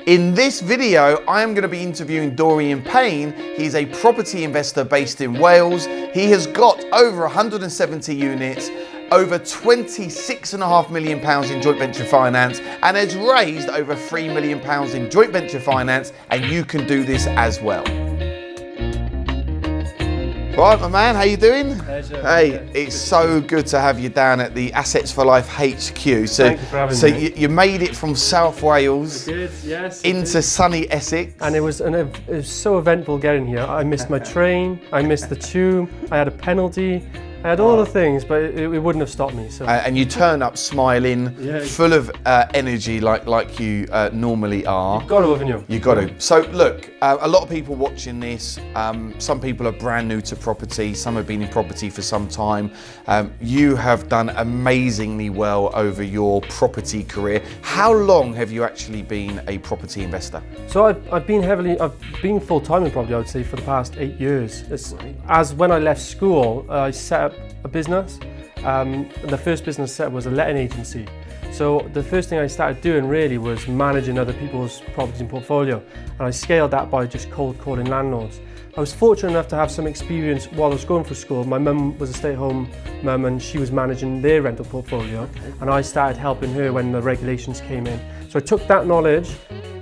In this video, I am going to be interviewing Dorian Payne. He's a property investor based in Wales. He has got over 170 units, over £26.5 million in joint venture finance, and has raised over £3 million in joint venture finance, and you can do this as well. Right, my man, how you doing? Pleasure. Hey, it's so good to have you down at the Assets for Life HQ. So, Thank you for having me. You made it from South Wales Yes, into sunny Essex. and it was so eventful getting here. I missed my train, I missed the tube, I had a penalty, I had all the things, but it wouldn't have stopped me. So. And you turn up smiling, Yeah. full of energy like you normally are. Got to, haven't you? You got to. So look, a lot of people watching this, some people are brand new to property, some have been in property for some time. You have done amazingly well over your property career. How long have you actually been a property investor? So I've been full-time in property, I would say, for the past 8 years. As when I left school, I set up a business. The first business set was a letting agency. So the first thing I started doing really was managing other people's properties and portfolio, and I scaled that by just cold calling landlords. I was fortunate enough to have some experience while I was going through school. My mum was a stay-at-home mum and she was managing their rental portfolio, and I started helping her when the regulations came in. So I took that knowledge,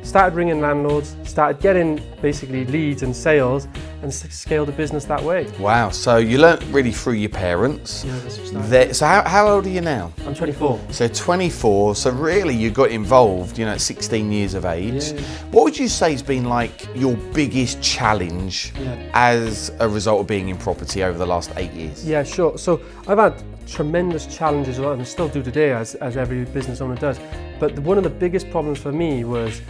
started ringing landlords, started getting basically leads and sales, and scaled the business that way. Wow, so you learnt really through your parents. Yeah, that's what So how old are you now? I'm 24. So 24, so really you got involved, at 16 years of age. Yeah. What would you say has been like your biggest challenge as a result of being in property over the last 8 years? Yeah, sure. So I've had tremendous challenges, and still do today, as every business owner does. But one of the biggest problems for me was,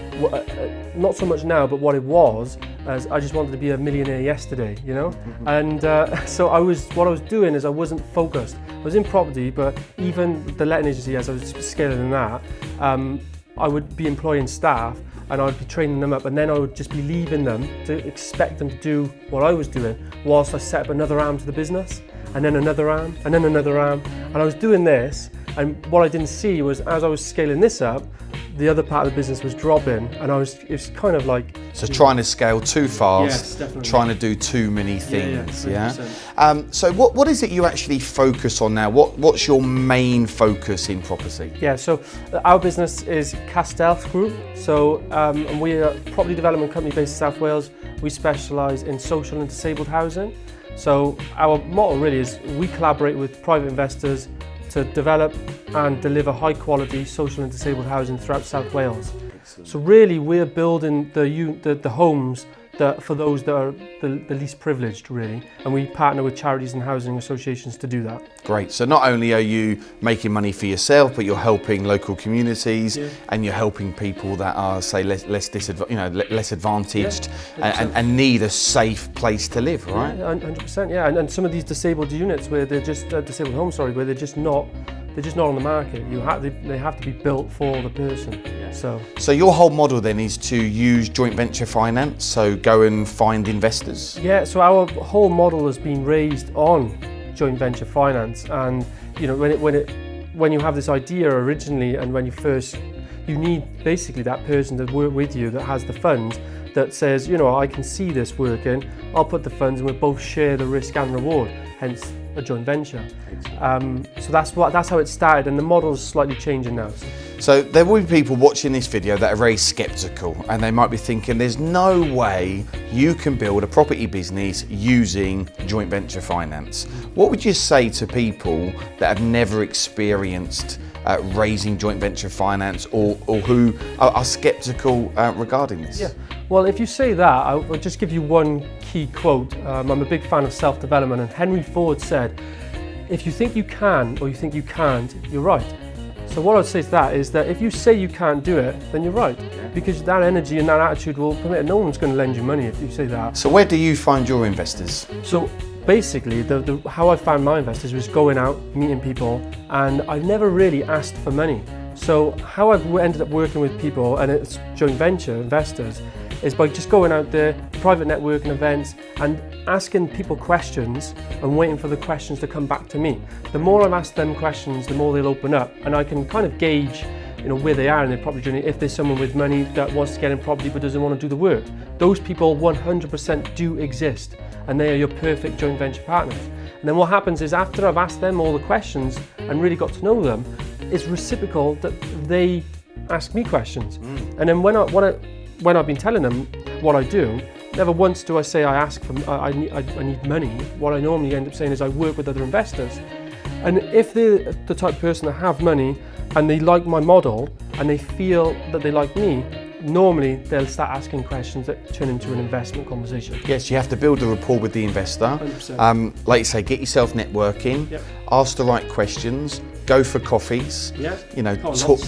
not so much now, but what it was, as I just wanted to be a millionaire yesterday, And so what I was doing is I wasn't focused. I was in property, but even the letting agency, as I was scaling that, I would be employing staff, and I would be training them up, and then I would just be leaving them to expect them to do what I was doing, whilst I set up another arm to the business, and then another arm, and then another arm. And I was doing this, and what I didn't see was, as I was scaling this up, the other part of the business was dropping, and it was kind of like... So trying to scale too fast, Yes, definitely. trying to do too many things, Yeah. So what is it you actually focus on now? What's your main focus in property? Yeah, so our business is Castells Group. So and we're a property development company based in South Wales. We specialise in social and disabled housing. So our motto really is we collaborate with private investors to develop and deliver high quality social and disabled housing throughout South Wales. Excellent. So really we're building the homes for those that are the least privileged, really, and we partner with charities and housing associations to do that. Great. So not only are you making money for yourself, but you're helping local communities, and you're helping people that are, say, less advantaged, and need a safe place to live, right? Yeah, 100%. Yeah, and some of these disabled units where they're just disabled homes, where they're just not on the market. They have to be built for the person. So your whole model then is to use joint venture finance, so go and find investors? Yeah, so our whole model has been raised on joint venture finance, and when you have this idea originally, and when you need basically that person to work with you that has the funds, that says, I can see this working, I'll put the funds and we'll both share the risk and reward, hence a joint venture. So that's how it started, and the model's slightly changing now. So there will be people watching this video that are very skeptical, and they might be thinking there's no way you can build a property business using joint venture finance. What would you say to people that have never experienced raising joint venture finance, or who are skeptical regarding this? Yeah. Well, if you say that, I'll just give you one key quote. I'm a big fan of self-development, and Henry Ford said, if you think you can or you think you can't, you're right. So what I'd say to that is that if you say you can't do it, then you're right. Because that energy and that attitude will permit, no one's going to lend you money if you say that. So where do you find your investors? So basically, how I found my investors was going out, meeting people, and I never really asked for money. So how I've ended up working with people, and it's joint venture investors, is by just going out there, private networking events, and asking people questions and waiting for the questions to come back to me. The more I've asked them questions, the more they'll open up, and I can kind of gauge where they are in their property journey. If there's someone with money that wants to get in property but doesn't want to do the work, those people 100% do exist, and they are your perfect joint venture partners. And then what happens is, after I've asked them all the questions and really got to know them, it's reciprocal that they ask me questions. And then when I've been telling them what I do, never once do I say I ask for I need money. What I normally end up saying is I work with other investors. And if they're the type of person that have money and they like my model and they feel that they like me, normally they'll start asking questions that turn into an investment conversation. Yes, you have to build a rapport with the investor. 100%. Like you say, get yourself networking, Yep. ask the right questions, go for coffees, Yeah.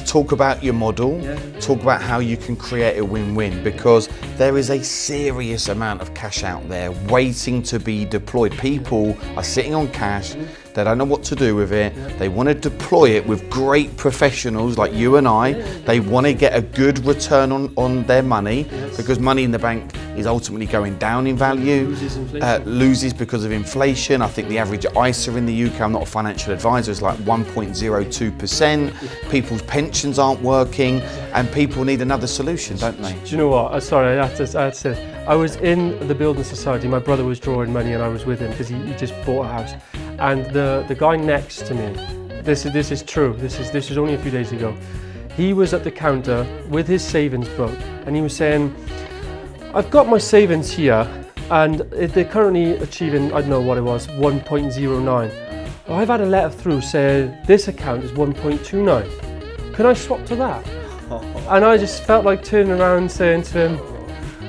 talk about your model, Yeah. talk about how you can create a win-win, because there is a serious amount of cash out there waiting to be deployed. People are sitting on cash, they don't know what to do with it, they want to deploy it with great professionals like you and I, they want to get a good return on their money, because money in the bank is ultimately going down in value, Loses inflation. loses because of inflation. I think the average ISA in the UK, I'm not a financial advisor, is like 1.02%. People's pensions aren't working, and people need another solution, don't they? Do you know what? Sorry, I had to say. I was in the building society. My brother was drawing money, and I was with him because he just bought a house. And the guy next to me, this is true. This is only a few days ago. He was at the counter with his savings book, and he was saying, "I've got my savings here, and they're currently achieving, I don't know what it was, 1.09. I've had a letter through saying this account is 1.29. Can I swap to that?" And I just felt like turning around and saying to him,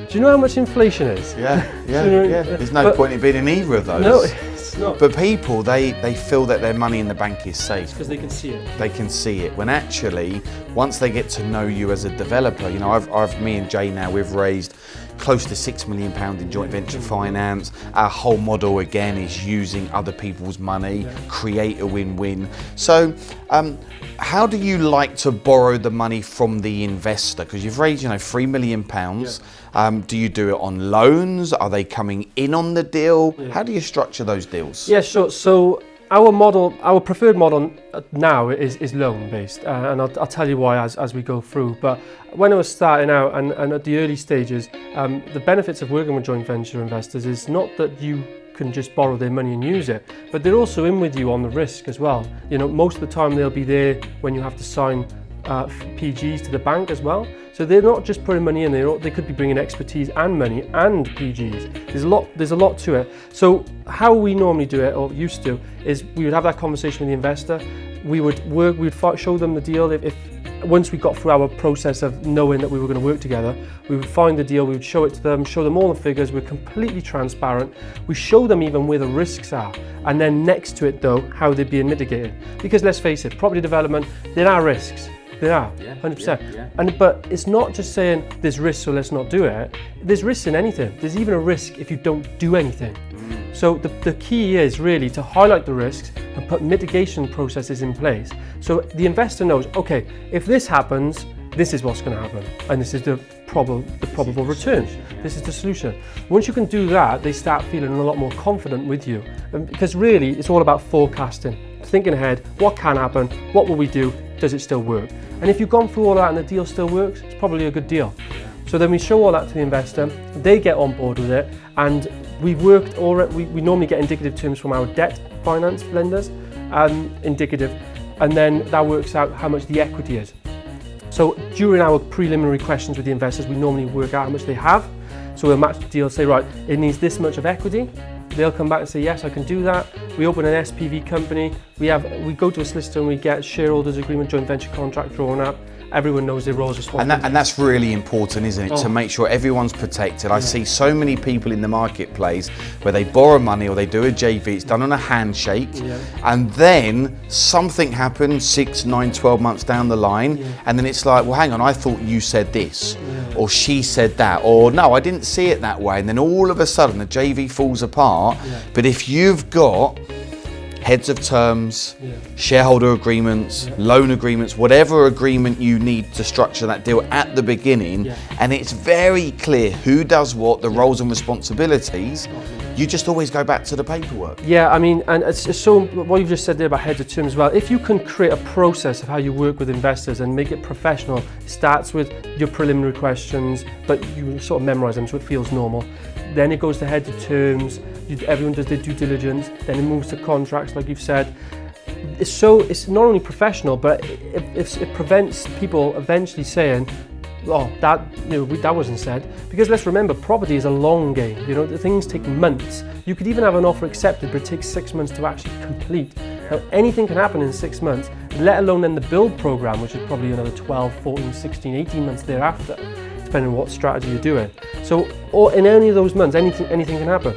"Do you know how much inflation is?" Yeah. There's no But- point in being in either of those. No, it's not. But people, they feel that their money in the bank is safe. Because they can see it. They can see it, when actually, once they get to know you as a developer, me and Jay now, we've raised close to £6 million in joint venture finance. Our whole model again is using other people's money, create a win-win. So how do you like to borrow the money from the investor? Because you've raised £3 million. Do you do it on loans? Are they coming in on the deal? How do you structure those deals? Yeah, sure. So our preferred model now is loan based, and I'll tell you why as we go through. But when I was starting out and at the early stages, the benefits of working with joint venture investors is not that you can just borrow their money and use it, but they're also in with you on the risk as well. Most of the time they'll be there when you have to sign PGs to the bank as well. So they're not just putting money in, they could be bringing expertise and money and PGs. There's a lot to it. So how we normally do it, or used to, is we would have that conversation with the investor. We would show them the deal. If once we got through our process of knowing that we were going to work together, we would find the deal, we would show it to them, show them all the figures. We're completely transparent. We show them even where the risks are, and then next to it though, how they're being mitigated. Because let's face it, property development, there are risks. There are, 100%. But it's not just saying there's risks, so let's not do it. There's risks in anything. There's even a risk if you don't do anything. So the key is really to highlight the risks and put mitigation processes in place. So the investor knows, okay, if this happens, this is what's going to happen, and this is the probable return. This is the solution. Once you can do that, they start feeling a lot more confident with you. Because really, it's all about forecasting, thinking ahead. What can happen? What will we do? Does it still work? And if you've gone through all that and the deal still works, it's probably a good deal. So then we show all that to the investor, they get on board with it, and we've worked already. We normally get indicative terms from our debt finance lenders, indicative, and then that works out how much the equity is. So during our preliminary questions with the investors, we normally work out how much they have. So we'll match the deal, say, right, it needs this much of equity. They'll come back and say, yes, I can do that. We open an SPV company. We go to a solicitor and we get shareholders agreement, joint venture contract drawn up. Everyone knows their roles, responsibilities. And that's really important, isn't it? To make sure everyone's protected. I see so many people in the marketplace where they borrow money or they do a JV, it's done on a handshake, and then something happens 6, 9, 12 months down the line, and then it's like, well, hang on, I thought you said this, or she said that, or no, I didn't see it that way, and then all of a sudden the JV falls apart. But if you've got heads of terms, shareholder agreements, loan agreements, whatever agreement you need to structure that deal at the beginning, and it's very clear who does what, the roles and responsibilities, you just always go back to the paperwork. Yeah, I mean, and it's so what you've just said there about heads of terms as well. If you can create a process of how you work with investors and make it professional, it starts with your preliminary questions, but you sort of memorize them so it feels normal. Then it goes to heads of terms. Everyone does their due diligence. Then it moves to contracts, like you've said. It's not only professional, but it prevents people eventually saying, "Oh, that wasn't said." Because let's remember, property is a long game. The things take months. You could even have an offer accepted, but it takes 6 months to actually complete. Now, anything can happen in 6 months, let alone then the build program, which is probably another 12, 14, 16, 18 months thereafter, depending on what strategy you're doing. So, or in any of those months, anything can happen.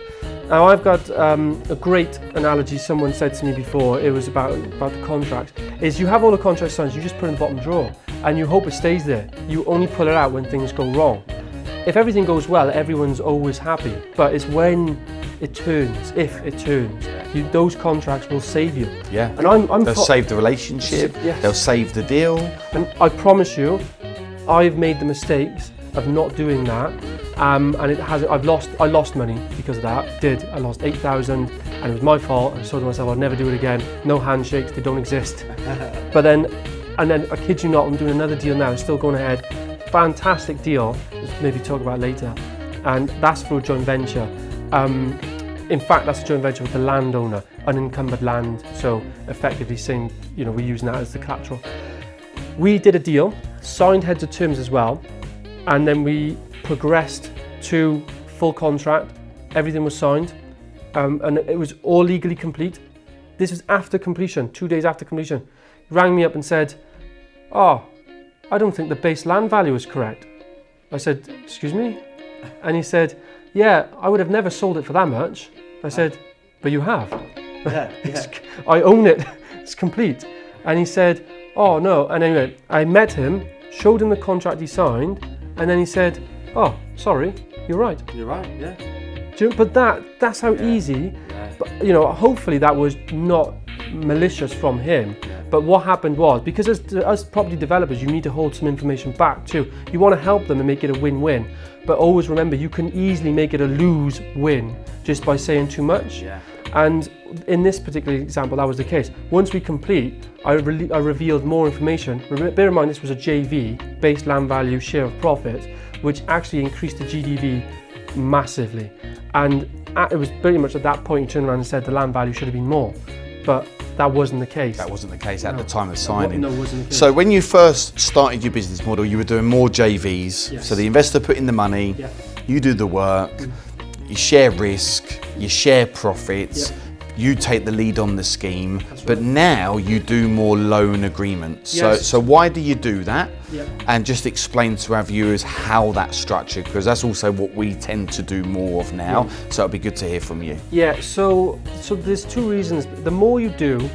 Now, I've got a great analogy someone said to me before. It was about the contracts. Is you have all the contract signs, you just put it in the bottom drawer, and you hope it stays there. You only pull it out when things go wrong. If everything goes well, everyone's always happy. But it's when it turns, if it turns, those contracts will save you. Yeah. And they'll save the relationship. Yes. They'll save the deal. And I promise you, I've made the mistakes of not doing that, and I lost money because of that. I lost 8,000, and it was my fault. I told myself I'd never do it again. No handshakes, they don't exist. But then I kid you not, I'm doing another deal now. It's still going ahead. Fantastic deal. We'll maybe talk about later, and that's through a joint venture. In fact, that's a joint venture with the landowner, unencumbered land. So effectively saying, we're using that as the collateral. We did a deal, signed heads of terms as well. And then we progressed to full contract. Everything was signed, and it was all legally complete. This was after completion, 2 days after completion. He rang me up and said, "Oh, I don't think the base land value is correct." I said, "Excuse me?" And he said, "Yeah, I would have never sold it for that much." I said, "But you have." Yeah. I own it. It's complete. And he said, "Oh no." And anyway, I met him, showed him the contract he signed. And then he said, "Oh, sorry, you're right." You're right, yeah. But that's how easy. Yeah. But hopefully that was not malicious from him. Yeah. But what happened was, because as property developers, you need to hold some information back too. You want to help them and make it a win-win. But always remember, you can easily make it a lose-win just by saying too much. Yeah. And in this particular example, that was the case. Once we complete, I revealed more information. Bear in mind, this was a JV, base land value, share of profit, which actually increased the GDV massively. And it was pretty much at that point, he turned around and said the land value should have been more. But that wasn't the case. That wasn't the case at the time of signing. No, it wasn't the case. So when you first started your business model, you were doing more JVs. Yes. So the investor put in the money, Yeah. you do the work, you share risk, you share profits, Yeah. you take the lead on the scheme, That's but right. now you do more loan agreements. Yes. So why do you do that? Yeah. And just explain to our viewers how that's structured, because that's also what we tend to do more of now. Yeah. So it'd be good to hear from you. Yeah, so there's two reasons. The more you do,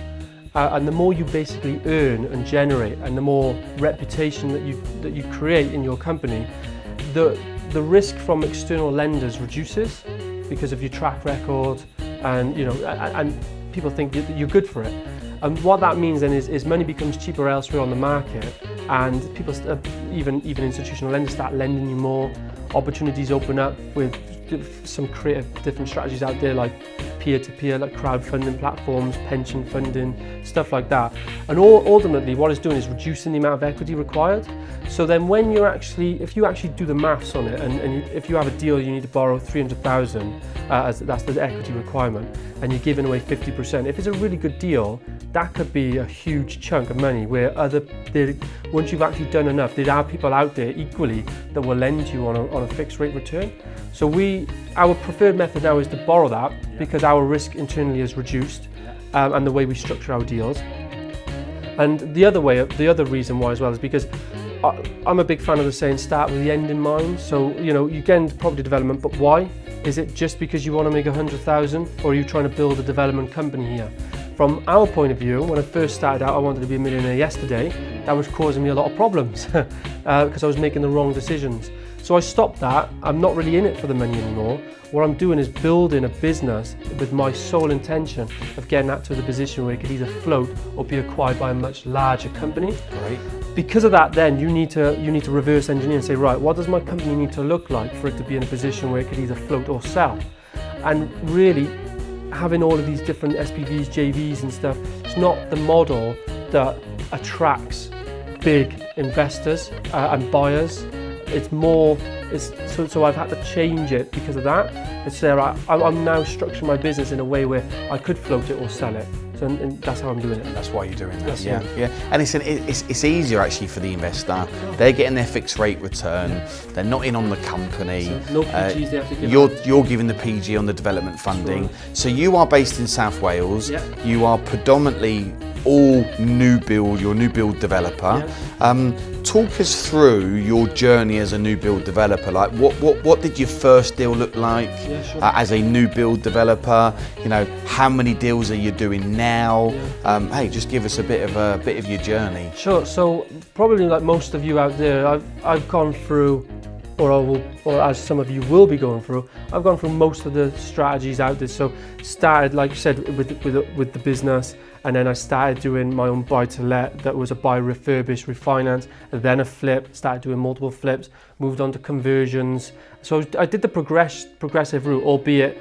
and the more you basically earn and generate, and the more reputation that you create in your company, the risk from external lenders reduces because of your track record, and and people think you're good for it. And what that means then is money becomes cheaper elsewhere on the market, and people, even institutional lenders, start lending you more. Opportunities open up with some creative different strategies out there, like peer-to-peer, like crowdfunding platforms, pension funding, stuff like that. And ultimately what it's doing is reducing the amount of equity required. So then when if you actually do the maths on it, and if you have a deal you need to borrow 300,000, that's the equity requirement, and you're giving away 50%, if it's a really good deal, that could be a huge chunk of money where once you've actually done enough, there are people out there equally that will lend you on a fixed rate return. So our preferred method now is to borrow that, because our risk internally is reduced, and the way we structure our deals. And the other reason why as well is because I'm a big fan of the saying, start with the end in mind. So, you get into property development, but why? Is it just because you want to make 100,000, or are you trying to build a development company here? From our point of view, when I first started out, I wanted to be a millionaire yesterday. That was causing me a lot of problems because I was making the wrong decisions. So I stopped that. I'm not really in it for the money anymore. What I'm doing is building a business with my sole intention of getting that to the position where it could either float or be acquired by a much larger company. Right. Because of that, then you need to reverse engineer and say, right, what does my company need to look like for it to be in a position where it could either float or sell? And really, having all of these different SPVs, JVs and stuff, it's not the model that attracts big investors and buyers. It's more, so I've had to change it because of that. It's there, I'm now structuring my business in a way where I could float it or sell it. So and that's how I'm doing it. And that's why you're doing that. That's yeah, it. yeah. And it's easier actually for the investor. They're getting their fixed rate return. They're not in on the company. So no PGs they have to give. You're giving the PG on the development funding. So you are based in South Wales. Yeah. You are predominantly all new build. You're a new build developer. Yeah. Talk us through your journey as a new build developer. Like what did your first deal look like as a new build developer? You know, how many deals are you doing now? Yeah. Hey, just give us a bit of your journey. Sure. So probably like most of you out there, I've gone through, or as some of you will be going through, I've gone through most of the strategies out there. So started, like you said, with the business, and then I started doing my own buy-to-let. That was a buy, refurbish, refinance, and then a flip. Started doing multiple flips, moved on to conversions. So I did the progressive route, albeit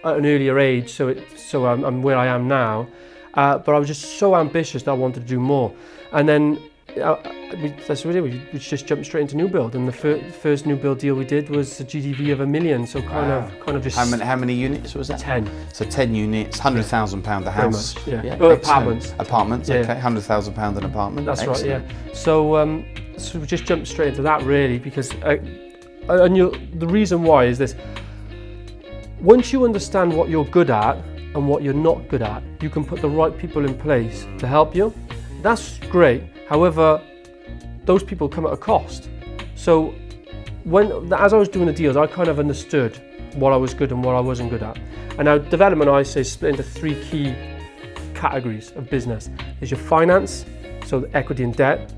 at an earlier age. So I'm where I am now. But I was just so ambitious that I wanted to do more. And then that's what we did. We just jumped straight into new build, and the first new build deal we did was a GDV of $1 million. So kind of just how many units was that? 10. So 10 units, £100,000 a house. Pretty much, yeah. Well, apartments. Apartments. Yeah. Okay, £100,000 an apartment. That's Excellent. right. Yeah. So we just jumped straight into that really because the reason why is this: once you understand what you're good at and what you're not good at, you can put the right people in place to help you. That's great. However, those people come at a cost. So as I was doing the deals, I kind of understood what I was good and what I wasn't good at. And now development, I say, split into 3 key categories of business. There's your finance, so the equity and debt.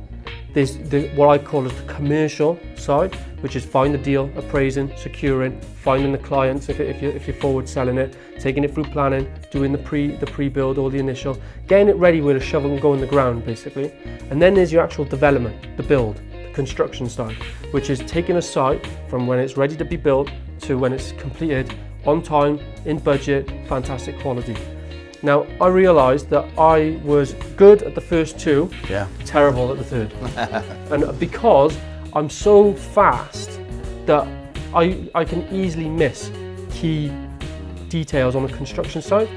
There's what I call as the commercial side, which is find the deal, appraising, securing, finding the clients if you're forward selling it, taking it through planning, doing the pre-build or the initial, getting it ready with a shovel and go in the ground basically. And then there's your actual development, the build, the construction side, which is taking a site from when it's ready to be built to when it's completed on time, in budget, fantastic quality. Now, I realised that I was good at the first 2, terrible at the third. And because I'm so fast that I can easily miss key details on the construction side.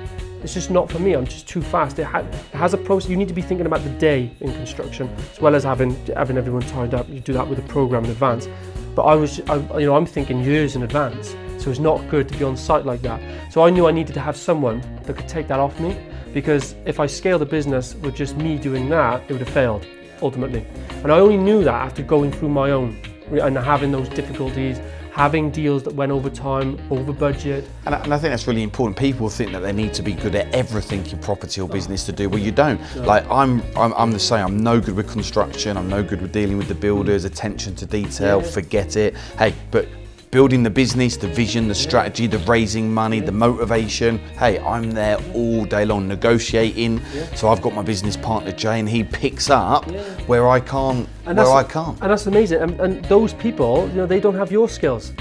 It's just not for me, I'm just too fast. It has a process. You need to be thinking about the day in construction, as well as having everyone tied up. You do that with a program in advance. But I'm thinking years in advance. So it's not good to be on site like that. So I knew I needed to have someone that could take that off me, because if I scaled the business with just me doing that, it would have failed ultimately. And I only knew that after going through my own and having those difficulties, having deals that went over time, over budget. And I think that's really important. People think that they need to be good at everything in property or business to do. Well, you don't. No. Like I'm the same. I'm no good with construction. I'm no good with dealing with the builders. Attention to detail. Forget it. Hey, but building the business, the vision, the strategy, the raising money, the motivation. Hey, I'm there all day long negotiating. So I've got my business partner Jay, and he picks up where I can't. And that's amazing. And those people, they don't have your skills.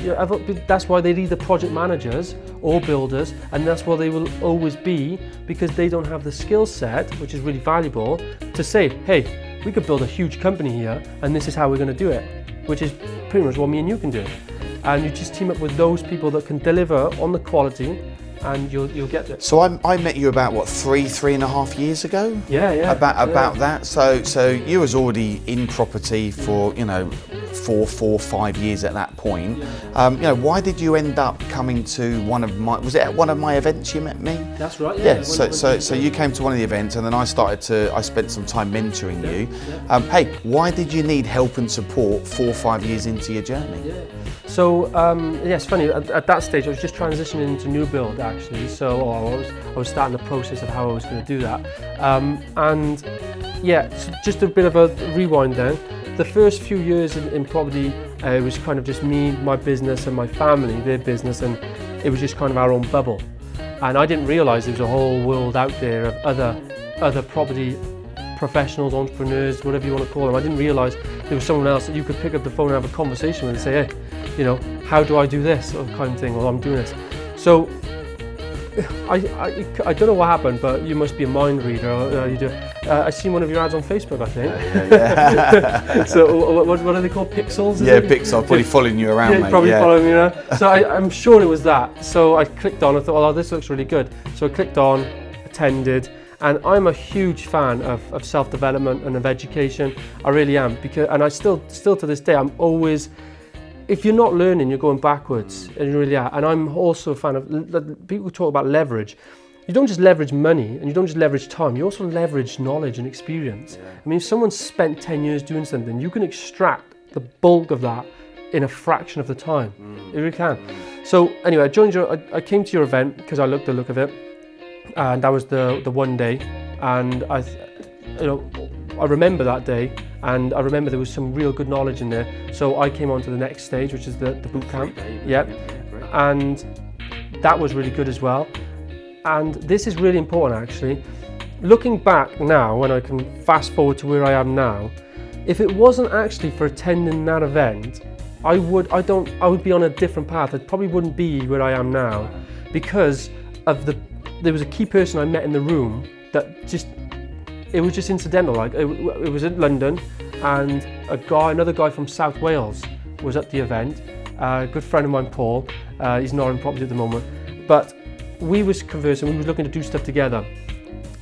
That's why they're either project managers or builders, and that's where they will always be, because they don't have the skill set, which is really valuable, to say, hey, we could build a huge company here, and this is how we're going to do it, which is pretty much what me and you can do. And you just team up with those people that can deliver on the quality, and you'll get it. So I met you about what, 3.5 years ago? Yeah. About that. So you was already in property for 4, 5 years at that point. Why did you end up coming to one of my events you met me? That's right. Yeah. So you came to one of the events, and then I spent some time mentoring you. Hey, why did you need help and support 4 or 5 years into your journey? Yeah. So it's funny. At that stage, I was just transitioning into new build actually. So I was starting the process of how I was going to do that. So just a bit of a rewind then. The first few years in property, it was kind of just me, my business, and my family, their business, and it was just kind of our own bubble. And I didn't realise there was a whole world out there of other property professionals, entrepreneurs, whatever you want to call them. I didn't realise there was someone else that you could pick up the phone and have a conversation with and say, hey, how do I do this, or kind of thing, or I'm doing this. So I don't know what happened, but you must be a mind reader. I seen one of your ads on Facebook, I think. Yeah. So what are they called? Pixels? Pixel, probably following you around, mate. Probably following me around. So I'm sure it was that. So I clicked on. I thought, oh, this looks really good. So I clicked on, attended. And I'm a huge fan of self-development and of education. I really am, and I still to this day, I'm always, if you're not learning, you're going backwards, and you really are. And I'm also a fan of, people talk about leverage. You don't just leverage money, and you don't just leverage time, you also leverage knowledge and experience. Yeah. I mean, if someone's spent 10 years doing something, you can extract the bulk of that in a fraction of the time. You really can. So anyway, I came to your event because I liked the look of it. And that was the one day, and I remember that day, and I remember there was some real good knowledge in there. So I came on to the next stage, which is the boot camp. Yep. And that was really good as well. And this is really important, actually. Looking back now, when I can fast forward to where I am now, if it wasn't actually for attending that event, I would be on a different path. I probably wouldn't be where I am now, because of there was a key person I met in the room that it was just incidental. Like it was in London, and another guy from South Wales was at the event. A good friend of mine, Paul. He's not in property at the moment, but we was conversing. We was looking to do stuff together.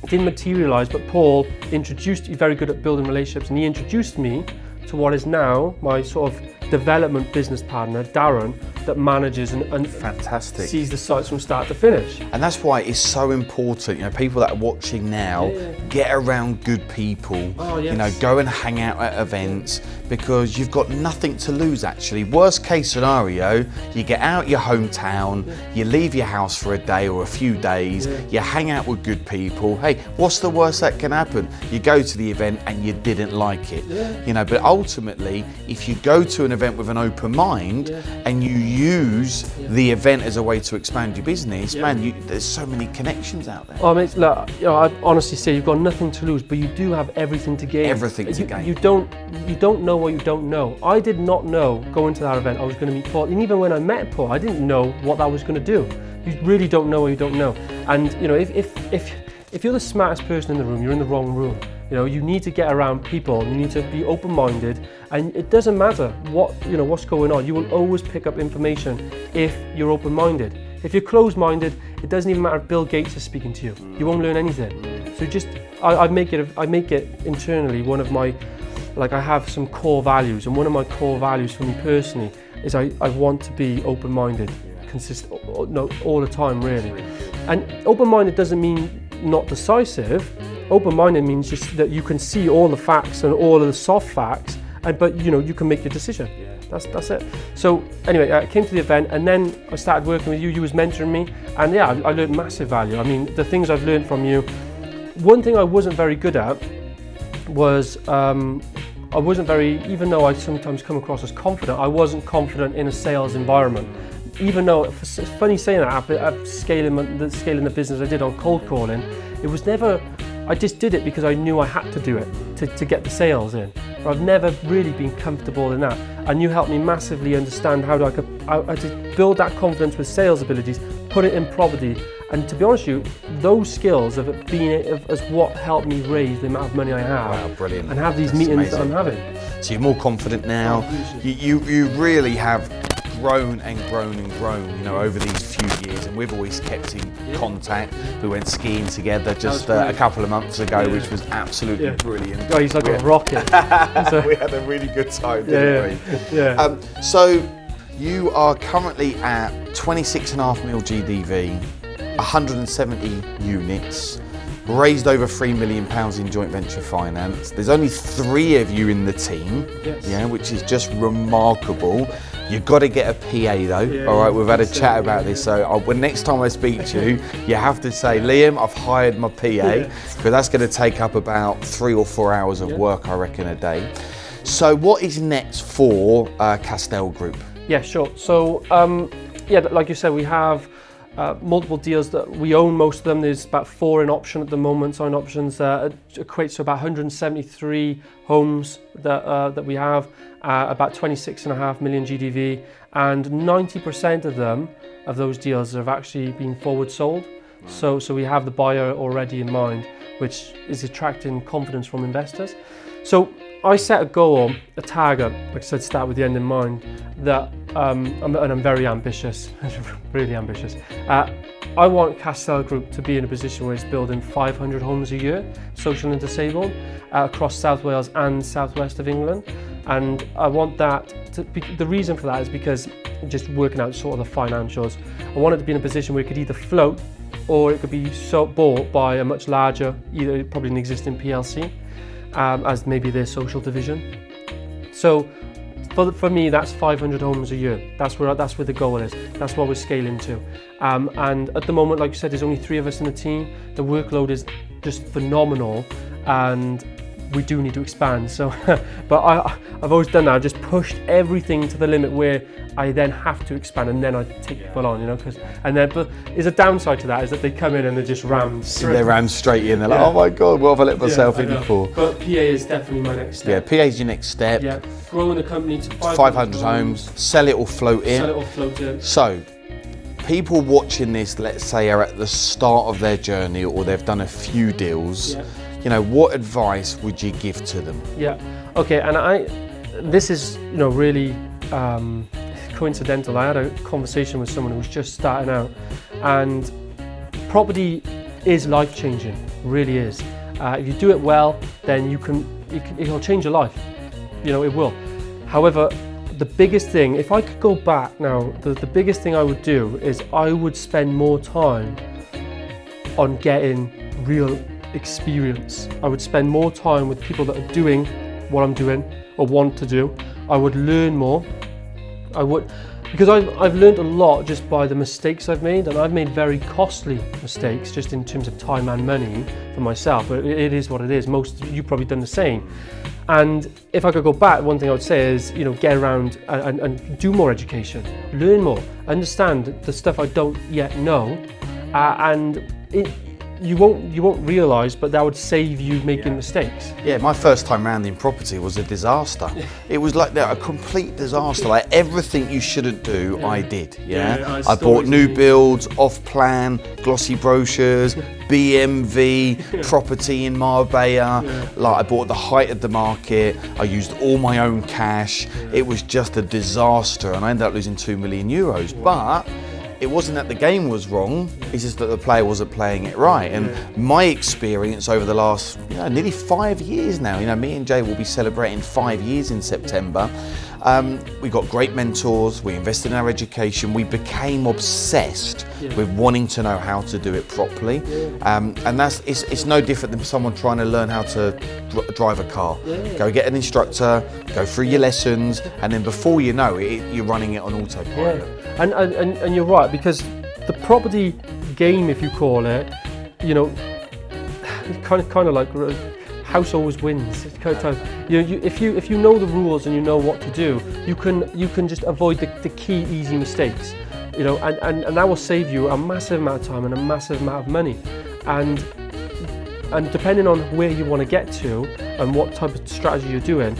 It didn't materialise, but Paul he's very good at building relationships, and he introduced me to what is now my sort of development business partner, Darren, that manages and fantastic sees the sites from start to finish. And that's why it's so important, people that are watching now, get around good people. Oh, yes. Go and hang out at events, because you've got nothing to lose actually. Worst case scenario, you get out your hometown, you leave your house for a day or a few days, you hang out with good people. Hey, what's the worst that can happen? You go to the event and you didn't like it. But ultimately, if you go to an event with an open mind and you use the event as a way to expand your business, there's so many connections out there. Oh, mate, look, I honestly say you've got nothing to lose, but you do have everything to gain. Everything to gain. You don't know what you don't know. I did not know going to that event I was going to meet Paul, and even when I met Paul, I didn't know what that was going to do. You really don't know what you don't know. And if you're the smartest person in the room, you're in the wrong room. You need to get around people. You need to be open-minded, and it doesn't matter what's going on. You will always pick up information if you're open-minded. If you're closed-minded, it doesn't even matter if Bill Gates is speaking to you. You won't learn anything. So I make it internally one of my, I have some core values, and one of my core values for me personally is I want to be open-minded, all the time, really. And open-minded doesn't mean not decisive. Open-minded means just that you can see all the facts and all of the soft facts, but you can make your decision. That's it. So anyway, I came to the event, and then I started working with you. You was mentoring me, and I learned massive value. I mean, the things I've learned from you. One thing I wasn't very good at was even though I sometimes come across as confident, I wasn't confident in a sales environment. Even though, it's funny saying that, after scaling the business I did on cold calling, it was never, I just did it because I knew I had to do it to get the sales in. But I've never really been comfortable in that. And you helped me massively understand how to build that confidence with sales abilities, put it in property. And to be honest with you, those skills as what helped me raise the amount of money I have. Wow, brilliant. And have these meetings that I'm having. So you're more confident now. You really have grown and grown and grown, over these few years, and we've always kept in contact. We went skiing together just a couple of months ago, which was absolutely brilliant. Oh, he's like a rocket. We had a really good time, didn't we? Yeah. So you are currently at 26.5 mil GDV, 170 units, raised over £3 million in joint venture finance. There's only 3 of you in the team, which is just remarkable. You've got to get a PA though, all right? We've had a chat about this, so when next time I speak to you, you have to say, Liam, I've hired my PA, because that's going to take up about 3 or 4 hours of work, I reckon, a day. So what is next for Castell Group? Yeah, sure. So, like you said, we have multiple deals that we own. Most of them. There's about 4 in option at the moment. Signed options equates to about 173 homes that we have, about 26.5 million GDV, and 90% of those deals have actually been forward sold. So we have the buyer already in mind, which is attracting confidence from investors. So I set a goal, a target, like I said, start with the end in mind, that, and I'm very ambitious, really ambitious. I want Castell Group to be in a position where it's building 500 homes a year, social and disabled, across South Wales and southwest of England. And I want that to be, the reason for that is because just working out sort of the financials, I want it to be in a position where it could either float or it could be bought by a much larger, either probably an existing PLC, as maybe their social division. So for me, that's 500 homes a year. That's where the goal is. That's what we're scaling to. And at the moment, like you said, there's only 3 of us in the team. The workload is just phenomenal, and we do need to expand. So, but I've always done that. I've just pushed everything to the limit where I then have to expand, and then I take people on, you know. But there's a downside to that, is that they come in and they're just rammed. They ram straight in. They're like, oh my god, what have I let myself in for? But PA is definitely my next step. Yeah, PA is your next step. Yeah, growing the company to 500 homes, sell it or float in. Sell it or float in. So, people watching this, let's say, are at the start of their journey, or they've done a few deals. Yeah. You know, what advice would you give to them? Yeah, okay, and this is, you know, really coincidental. I had a conversation with someone who was just starting out, and property is life-changing, really is. If you do it well, then it'll change your life. You know, it will. However, the biggest thing, if I could go back now, the biggest thing I would do is I would spend more time on getting real experience. I would spend more time with people that are doing what I'm doing or want to do. I would learn more. Because I've learned a lot just by the mistakes I've made, and I've made very costly mistakes just in terms of time and money for myself, but it is what it is. You've probably done the same. And if I could go back, one thing I would say is, you know, get around and do more education, learn more, understand the stuff I don't yet know, and you won't realise, but that would save you making mistakes. Yeah, my first time round in property was a disaster. It was like a complete disaster. Like everything you shouldn't do, I did. Yeah, I bought new builds, off-plan, glossy brochures, BMV, property in Marbella. Like I bought the height of the market. I used all my own cash. It was just a disaster, and I ended up losing €2 million. But it wasn't that the game was wrong, it's just that the player wasn't playing it right. And my experience over the last nearly 5 years now, me and Jay will be celebrating 5 years in September. We got great mentors, we invested in our education, we became obsessed with wanting to know how to do it properly. And it's no different than someone trying to learn how to drive a car. Go get an instructor, go through your lessons, and then before you know it, you're running it on autopilot. And you're right, because the property game, if you call it, it's kind of like house always wins. It's kind of, if you know the rules and you know what to do, you can just avoid the key easy mistakes, and that will save you a massive amount of time and a massive amount of money. And depending on where you want to get to and what type of strategy you're doing,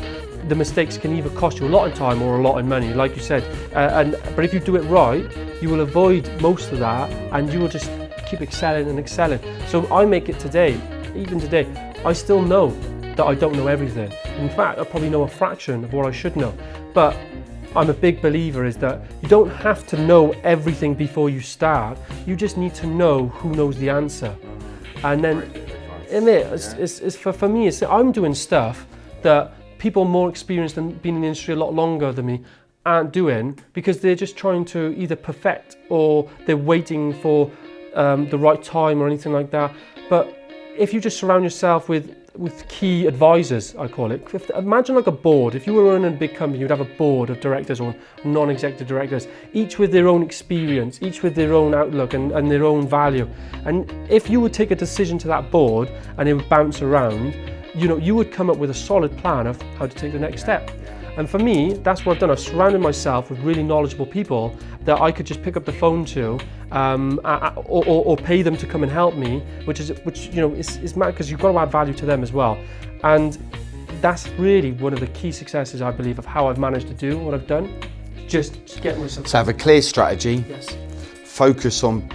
the mistakes can either cost you a lot of time or a lot of money, like you said. But if you do it right, you will avoid most of that, and you will just keep excelling and excelling. So I make it today, even today, I still know that I don't know everything. In fact, I probably know a fraction of what I should know. But I'm a big believer is that you don't have to know everything before you start. You just need to know who knows the answer. And then, for me, I'm doing stuff that people more experienced and been in the industry a lot longer than me aren't doing, because they're just trying to either perfect or they're waiting for the right time or anything like that. But if you just surround yourself with key advisors, I call it. Imagine like a board. If you were running a big company, you'd have a board of directors or non-executive directors, each with their own experience, each with their own outlook and their own value. And if you would take a decision to that board and it would bounce around, you would come up with a solid plan of how to take the next step. And for me, that's what I've done. I've surrounded myself with really knowledgeable people that I could just pick up the phone to, or pay them to come and help me, which is mad, because you've got to add value to them as well. And that's really one of the key successes, I believe, of how I've managed to do what I've done. Just get myself. So have a clear strategy. Yes. Focus on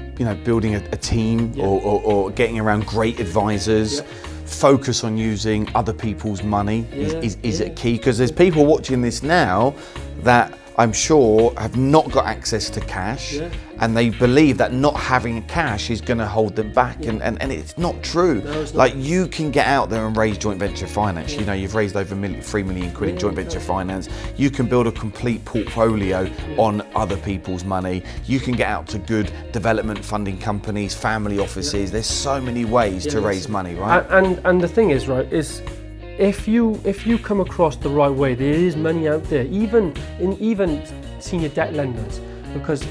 building a team or getting around great advisors. Focus on using other people's money is a key, because there's people watching this now that I'm sure have not got access to cash, and they believe that not having cash is going to hold them back, and it's not true. No, it's not. Like, you can get out there and raise joint venture finance. You've raised over 3 million quid in joint venture finance. You can build a complete portfolio on other people's money. You can get out to good development funding companies, family offices. There's so many ways to raise money, right? And the thing is, right, is if you come across the right way, there is money out there, even senior debt lenders. Because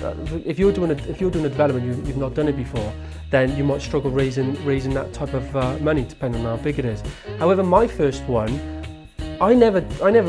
if you're doing a development, you've not done it before, then you might struggle raising that type of money, depending on how big it is. However, my first one, I never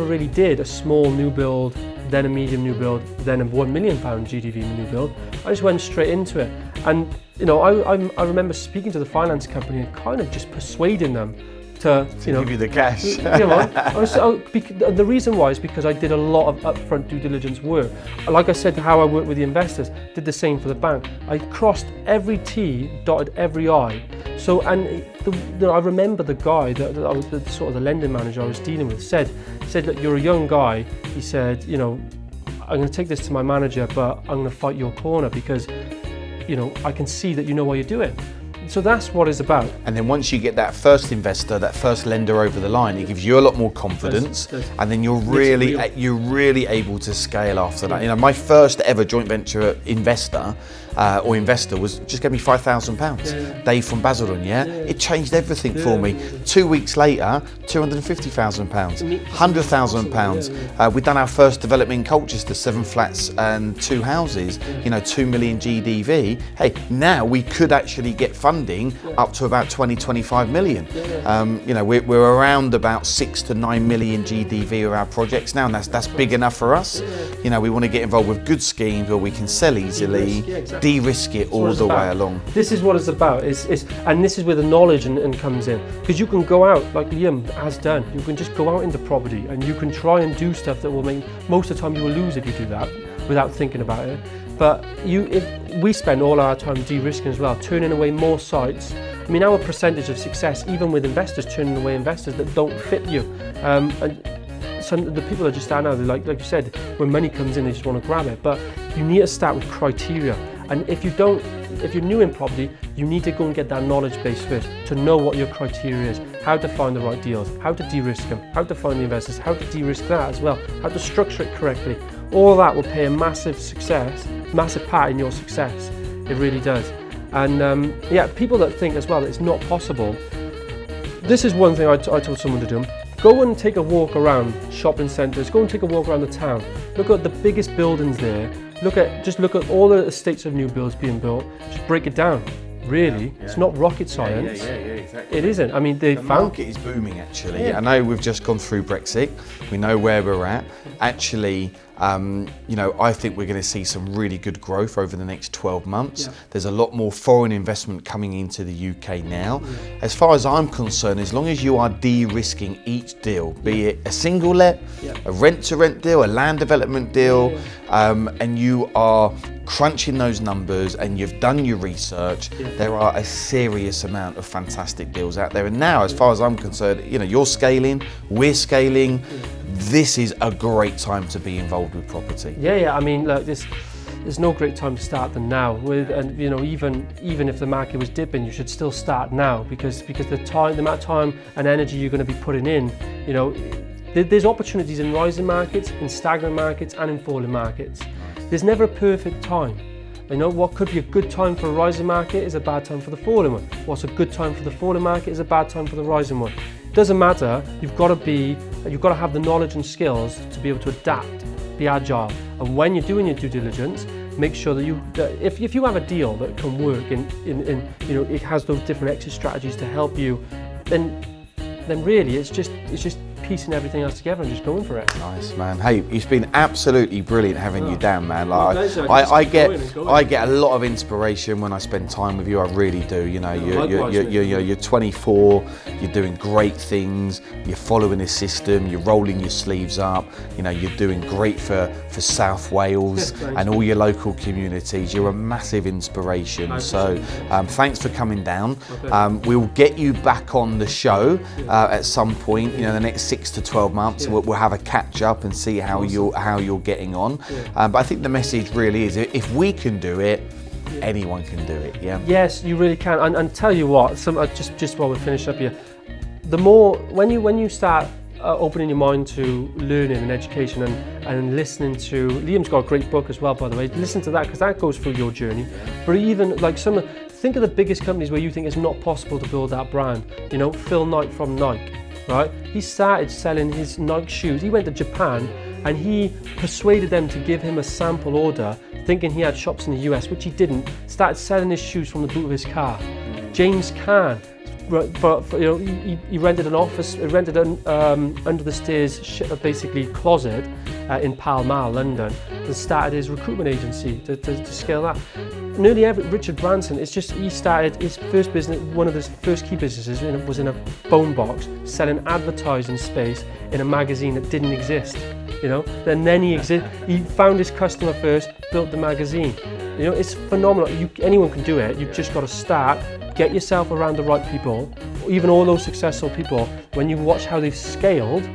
really did a small new build, then a medium new build, then a £1 million GDV new build. I just went straight into it, and I remember speaking to the finance company and kind of just persuading them to give you the cash. The reason why is because I did a lot of upfront due diligence work. Like I said, how I work with the investors, did the same for the bank. I crossed every T, dotted every I. So, and I remember the guy that I was the lending manager I was dealing with said, look, you're a young guy. He said, I'm going to take this to my manager, but I'm going to fight your corner because, I can see that you know what you're doing. So that's what it's about. And then once you get that first investor, that first lender over the line, it gives you a lot more confidence, and then you're really able to scale after that. My first ever joint venture investor was just gave me £5,000. Dave from Basildon, it changed everything for me. 2 weeks later, £250,000, £100,000. We've done our first development in Colchester, 7 flats and 2 houses. 2 million GDV. Hey, now we could actually get funding up to about 20-25 million. We're around about 6 to 9 million GDV of our projects now, and that's big enough for us. We want to get involved with good schemes where we can sell easily, de-risk it all the way along. This is what it's about, and this is where the knowledge and comes in, because you can go out, like Liam has done, you can just go out into property and you can try and do stuff that will make, most of the time you will lose if you do that without thinking about it. But if we spend all our time de-risking as well, turning away more sites. I mean, our percentage of success, even with investors, turning away investors that don't fit you. And so the people that just stand out, like you said, when money comes in, they just want to grab it. But you need to start with criteria. And if you're new in property, you need to go and get that knowledge base first to know what your criteria is, how to find the right deals, how to de-risk them, how to find the investors, how to de-risk that as well, how to structure it correctly. All that will pay a massive part in your success. It really does. And people that think as well that it's not possible, this is one thing I told someone to do. Go and take a walk around shopping centres, go and take a walk around the town. Look at the biggest buildings there. Look at all the estates of new builds being built. Just break it down. Really, it's not rocket science. Exactly. It isn't. I mean, the market is booming actually. I know we've just gone through Brexit. We know where we're at. Actually, I think we're going to see some really good growth over the next 12 months. There's a lot more foreign investment coming into the UK now. As far as I'm concerned, as long as you are de-risking each deal, be it a single let, a rent-to-rent deal, a land development deal, and you are crunching those numbers and you've done your research, there are a serious amount of fantastic deals out there. And now, as far as I'm concerned, you're scaling, we're scaling. This is a great time to be involved with property. I mean, look, there's no great time to start than now. Even if the market was dipping, you should still start now because the amount of time and energy you're going to be putting in, there's opportunities in rising markets, in stagnant markets, and in falling markets. There's never a perfect time. What could be a good time for a rising market is a bad time for the falling one. What's a good time for the falling market is a bad time for the rising one. It doesn't matter. You've got to have the knowledge and skills to be able to adapt, be agile. And when you're doing your due diligence, make sure that if you have a deal that can work and it has those different exit strategies to help you, then really it's just piecing everything else together and just going for it. Nice, man. Hey, it's been absolutely brilliant having you down, man. Like, pleasure. I get a lot of inspiration when I spend time with you. I really do. You know, you're 24. You're doing great things. You're following the system. You're rolling your sleeves up. You know, you're doing great for South Wales and all your local communities. You're a massive inspiration. So, thanks for coming down. We'll get you back on the show at some point. You know, the next 6 to 12 months. We'll have a catch up and see how you're getting on. But I think the message really is, if we can do it, anyone can do it. Yeah. Yes, you really can. And tell you what, just while we're finished up here, the more when you start opening your mind to learning and education and listening to, Liam's got a great book as well, by the way. Listen to that, because that goes through your journey. But even like think of the biggest companies where you think it's not possible to build that brand. You know, Phil Knight from Nike, right? He started selling his Nike shoes. He went to Japan and he persuaded them to give him a sample order, thinking he had shops in the US, which he didn't. Started selling his shoes from the boot of his car. James Caan, he rented an office, rented an under the stairs basically closet in Pall Mall, London, and started his recruitment agency to scale that. Nearly every, Richard Branson, he started his first business, one of his first key businesses was in a phone box, selling advertising space in a magazine that didn't exist. You know, then he found his customer first, built the magazine. You know, it's phenomenal. Anyone can do it. You've just got to start, get yourself around the right people. Even all those successful people, when you watch how they've scaled,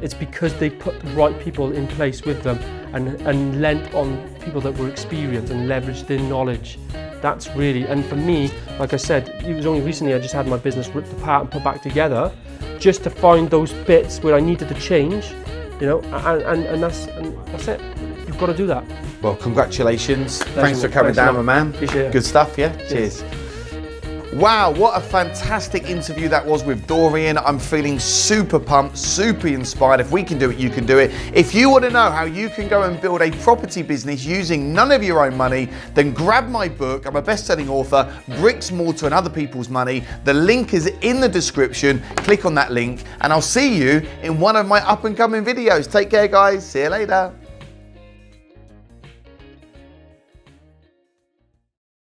it's because they put the right people in place with them and lent on people that were experienced and leveraged their knowledge. That's really, and for me, like I said, it was only recently I just had my business ripped apart and put back together, just to find those bits where I needed to change. You know, and that's it. You've got to do that. Well, congratulations. Thanks for coming down, my man. Appreciate it. Good stuff, yeah? Cheers. Wow, what a fantastic interview that was with Dorian. I'm feeling super pumped, super inspired. If we can do it, you can do it. If you want to know how you can go and build a property business using none of your own money, then grab my book. I'm a best-selling author, Bricks, Mortar and Other People's Money. The link is in the description. Click on that link and I'll see you in one of my up-and-coming videos. Take care, guys. See you later.